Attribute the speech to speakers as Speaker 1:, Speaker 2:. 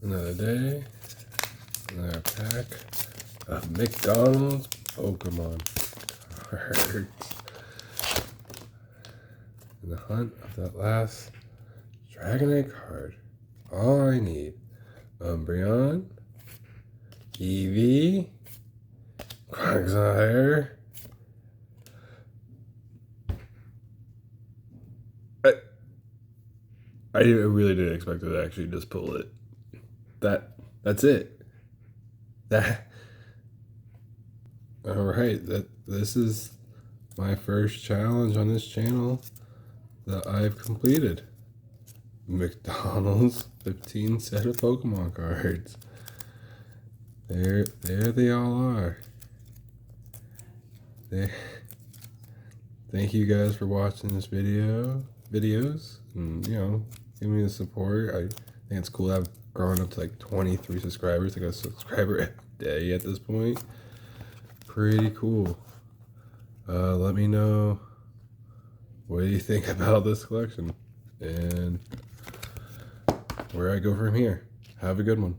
Speaker 1: Another day, another pack of McDonald's Pokemon cards. In the hunt of that last Dragonite card, all I need: Umbreon, Eevee, Quagsire. I really didn't expect to actually just pull it. That's it. That. All right. This is my first challenge on this channel that I've completed. McDonald's 15 set of Pokemon cards. There they all are. There. Thank you guys for watching this videos, and give me the support. I think it's cool. I've grown up to like 23 subscribers. I got a subscriber every day at this point. Pretty cool. Let me know what do you think about this collection and where I go from here. Have a good one.